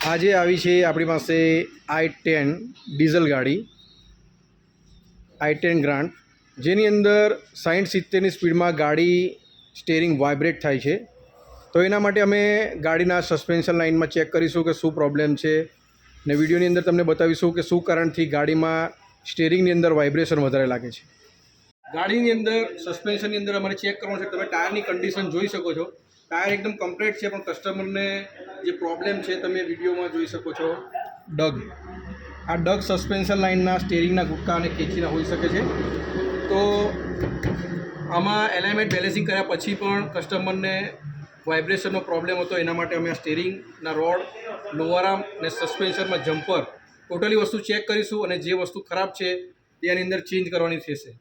આજે આવી છે આપણી પાસે i10 ડીઝલ ગાડી i10 ગ્રાન્ડ, જેની અંદર 60-70ની સ્પીડમાં ગાડી સ્ટેરિંગ વાઇબ્રેટ થાય છે. તો એના માટે અમે ગાડીના સસ્પેન્શન લાઇનમાં ચેક કરીશું કે શું પ્રોબ્લેમ છે, ને વિડીયોની અંદર તમને બતાવીશું કે શું કારણથી ગાડીમાં સ્ટેરિંગની અંદર વાઇબ્રેશન વધારે લાગે છે. ગાડીની અંદર સસ્પેન્શનની અંદર અમારે ચેક કરવાનું છે. તમે ટાયરની કન્ડિશન જોઈ શકો છો. ટાયર એકદમ કમ્પ્લીટ છે, પણ કસ્ટમરને જે પ્રોબ્લેમ છે તમે વિડીયોમાં જોઈ શકો છો. આ ડગ સસ્પેન્શન લાઇનના સ્ટેરિંગના ગુટકા અને કેચીના હોઈ શકે છે. તો આમાં એલાઇનમેન્ટ બેલેન્સિંગ કર્યા પછી પણ કસ્ટમરને વાઇબ્રેશનનો પ્રોબ્લેમ હતો. એના માટે અમે આ સ્ટેરિંગના રોડ, લોઅર આર્મ અને સસ્પેન્શનમાં જમ્પર ટોટલી વસ્તુ ચેક કરીશું, અને જે વસ્તુ ખરાબ છે તેની અંદર ચેન્જ કરવાની થશે.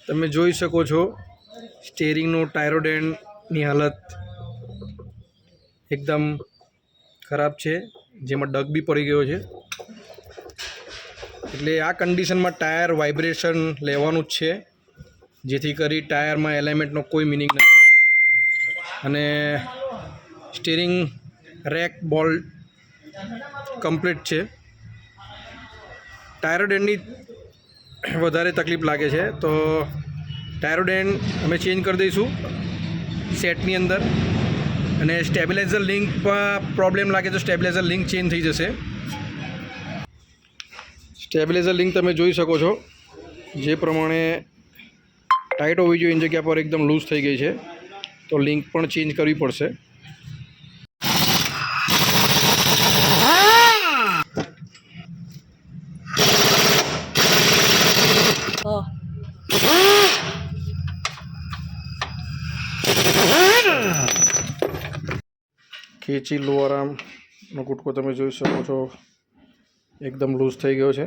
તમે જોઈ શકો છો સ્ટેરિંગનો ટાયરોડેનની હાલત એકદમ ખરાબ છે, જેમાં ડગ બી પડી ગયો છે. એટલે આ કન્ડિશનમાં ટાયર વાઇબ્રેશન લેવાનું જ છે, જેથી કરી ટાયરમાં એલાઇનમેન્ટનો કોઈ મિનિંગ નથી. અને સ્ટીરિંગ રેક બોલ્ટ કમ્પ્લીટ છે. ટાયરોડેનની વધારે તકલીફ લાગે છે, તો ટાયરોડેન અમે ચેન્જ કરી દઈશું સેટની અંદર. અને સ્ટેબિલાઇઝર લિંકમાં પ્રોબ્લેમ લાગે તો સ્ટેબિલાઇઝર લિંક ચેન્જ થઈ જશે. સ્ટેબિલાઇઝર લિંક તમે જોઈ શકો છો, જે પ્રમાણે ટાઈટ હોવી જોઈએ એની જગ્યા પર એકદમ લૂઝ થઈ ગઈ છે, તો લિંક પણ ચેન્જ કરવી પડશે. કેચી લોઅર આર્મનો ગુટકો તમે જોઈ શકો છો, એકદમ લૂઝ થઈ ગયો છે,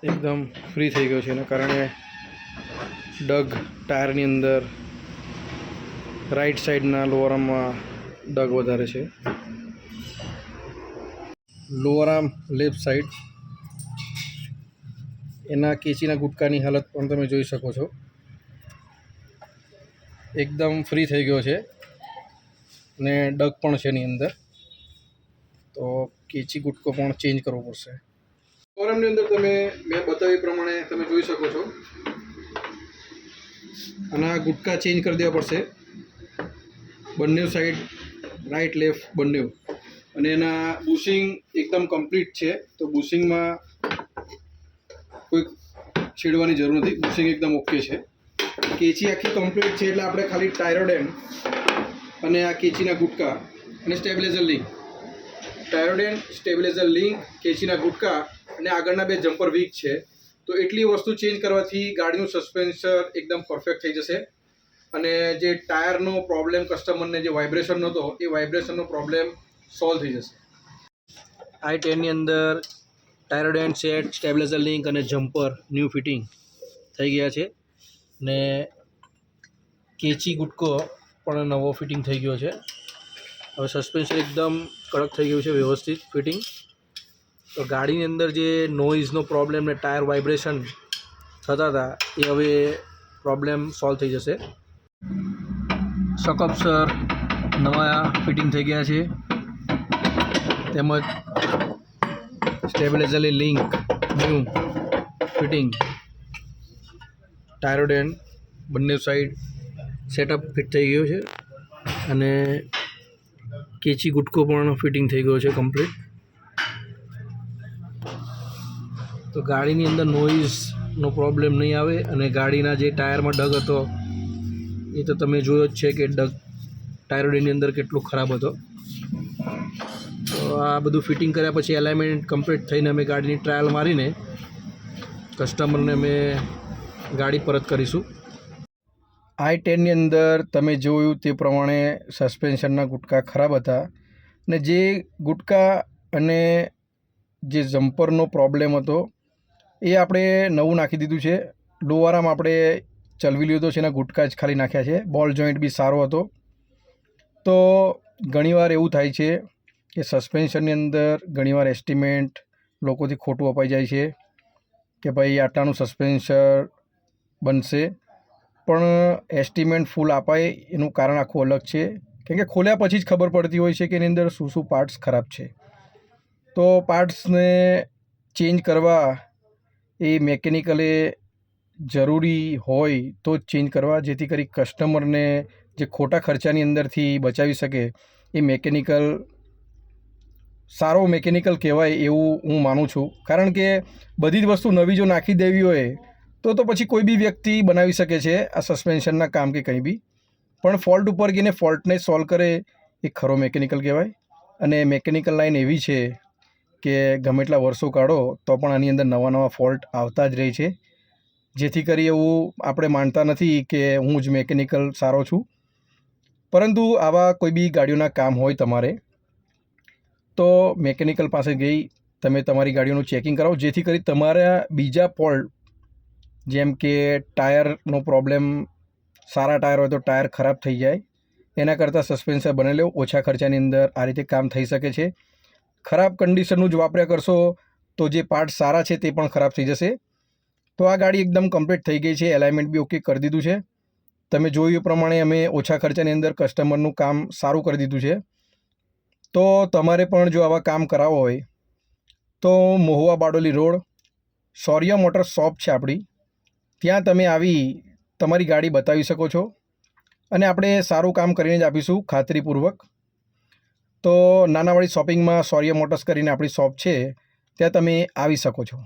એકદમ ફ્રી થઈ ગયો છે. એના કારણે ડગ ટાયરની અંદર રાઈટ સાઈડના લોઅર આર્મમાં ડગ વધારે છે. લોઅર આર્મ લેફ્ટ સાઈડ એના કેચીના ગુટકાની હાલત પણ તમે જોઈ શકો છો, એકદમ ફ્રી થઈ ગયો છે, ને ડગ પણ છે એની અંદર. તો કેચી ગુટકો પણ ચેન્જ કરવો પડશે. ફોરમની અંદર મેં બતાવ્યા પ્રમાણે તમે જોઈ શકો છો, અને આ ગુટકા ચેન્જ કરી દેવા પડશે બંને સાઈડ, રાઈટ લેફ્ટ બંને. અને એના બુશિંગ એકદમ કમ્પ્લીટ છે, તો બુશિંગમાં કોઈ છેડવાની જરૂર નથી. બુશિંગ એકદમ ઓકે છે. કેચી આખી કમ્પ્લીટ છે, એટલે આપણે ખાલી ટાયરોડેન અને આ કેચીના ગુટકા અને સ્ટેબિલાઇઝર લિંક, ટાયરોડેન, સ્ટેબિલાઇઝર લિંક, કેચીના ગુટકા અને આગળના બે જમ્પર વીક છે, તો એટલી વસ્તુ ચેન્જ કરવાથી ગાડીનું સસ્પેન્શન એકદમ પરફેક્ટ થઈ જશે. અને જે ટાયરનો પ્રોબ્લેમ કસ્ટમરને જે વાઇબ્રેશનનો હતો, એ વાઇબ્રેશનનો પ્રોબ્લેમ સોલ્વ થઈ જશે. i10ની અંદર ટાયરોડેન સેટ, સ્ટેબિલાઇઝર લિંક અને જમ્પર ન્યૂ ફિટિંગ થઈ ગયા છે, ને કેચી ગુટકો પણ નવો ફિટિંગ થઈ ગયો છે. હવે સસ્પેન્શન એકદમ કડક થઈ ગયું છે, વ્યવસ્થિત ફિટિંગ. તો ગાડીની અંદર જે નોઇઝનો પ્રોબ્લેમ ને ટાયર વાઇબ્રેશન થતા હતા, એ હવે પ્રોબ્લેમ સોલ્વ થઈ જશે. શકઅપસર નવા ફિટિંગ થઈ ગયા છે, તેમજ સ્ટેબિલાઇઝરની લિંક ન્યૂ ફિટિંગ, ટાયરોડેન બંને સાઈડ સેટઅપ ફિટ થઈ ગયો છે, અને કેચી ગુટકો પણ ફિટિંગ થઈ ગયો છે કમ્પ્લીટ. તો ગાડીની અંદર નોઇઝનો પ્રોબ્લેમ નહીં આવે. અને ગાડીના જે ટાયરમાં ડગ હતો, એ તો તમે જોયો જ છે કે ડગ ટાયરોડેનની અંદર કેટલો ખરાબ હતો. તો આ બધું ફિટિંગ કર્યા પછી એલાઇનમેન્ટ કમ્પ્લીટ થઈને અમે ગાડીની ટ્રાયલ મારીને કસ્ટમરને અમે ગાડી પરત કરીશું. i10ની અંદર તમે જોયું તે પ્રમાણે સસ્પેન્શનના ગુટકા ખરાબ હતા, ને જે ગુટકા અને જે જમ્પરનો પ્રોબ્લેમ હતો એ આપણે નવું નાખી દીધું છે. લોઅર આર્મ આપણે ચલવી લીધો છે, એના ગુટકા જ ખાલી નાખ્યા છે. બોલ જોઈન્ટ બી સારો હતો. તો ઘણીવાર એવું થાય છે કે સસ્પેન્શનની અંદર ઘણીવાર એસ્ટિમેટ લોકોથી ખોટું અપાઈ જાય છે કે ભાઈ આટલાનું સસ્પેન્શન બનશે, પણ એસ્ટિમેટ ફૂલ અપાય એનું કારણ આખું અલગ છે. કેમ કે ખોલ્યા પછી જ ખબર પડતી હોય છે કે એની અંદર શું શું પાર્ટ્સ ખરાબ છે. તો પાર્ટ્સને ચેન્જ કરવા એ મેકેનિકલે જરૂરી હોય તો જ ચેન્જ કરવા, જેથી કરી કસ્ટમરને જે ખોટા ખર્ચાની અંદરથી બચાવી શકે. એ મેકેનિકલ સારો મેકેનિકલ કહેવાય એવું હું માનું છું. કારણ કે બધી જ વસ્તુ નવી જો નાખી દેવી હોય તો પછી કોઈ બી વ્યક્તિ બનાવી શકે છે આ સસ્પેન્શનના કામ કે કંઈ બી, પણ ફોલ્ટ ઉપર ગઈને ફોલ્ટને સોલ્વ કરે એ ખરો મેકેનિકલ કહેવાય. અને મેકેનિકલ લાઈન એવી છે કે ગમે એટલા વર્ષો કાઢો તો પણ આની અંદર નવા નવા ફોલ્ટ આવતા જ રહે છે. જેથી કરી એવું આપણે માનતા નથી કે હું જ મેકેનિકલ સારો છું. પરંતુ આવા કોઈ બી ગાડીઓના કામ હોય તમારે તો મેકેનિકલ પાસે ગઈ તમે તમારી ગાડીઓનું ચેકિંગ કરાવો, જેથી કરી તમારા બીજા ફોલ્ટ જેમ કે ટાયરનો પ્રોબ્લેમ, સારા ટાયર હોય તો ટાયર ખરાબ થઈ જાય, એના કરતાં સસ્પેન્સર બનેલો ઓછા ખર્ચાની અંદર આ રીતે કામ થઈ શકે છે. ખરાબ કન્ડિશનનું જ વાપર્યા કરશો તો જે પાર્ટ સારા છે તે પણ ખરાબ થઈ જશે. તો આ ગાડી એકદમ કમ્પ્લીટ થઈ ગઈ છે, એલાઇનમેન્ટ બી ઓકે કરી દીધું છે. તમે જોયું એ પ્રમાણે અમે ઓછા ખર્ચાની અંદર કસ્ટમરનું કામ સારું કરી દીધું છે. તો તમારે પણ જો આવા કામ કરાવવા હોય તો મહુવા બારડોલી રોડ શૌર્ય મોટર શોપ છે આપણી, ત્યાં તમે આવી તમારી ગાડી બતાવી શકો છો અને આપણે સારું કામ કરીને જ આપીશું ખાતરીપૂર્વક. તો નાનાવાડી શોપિંગમાં શૌર્ય મોટર્સ કરીને આપણી શોપ છે, ત્યાં તમે આવી શકો છો.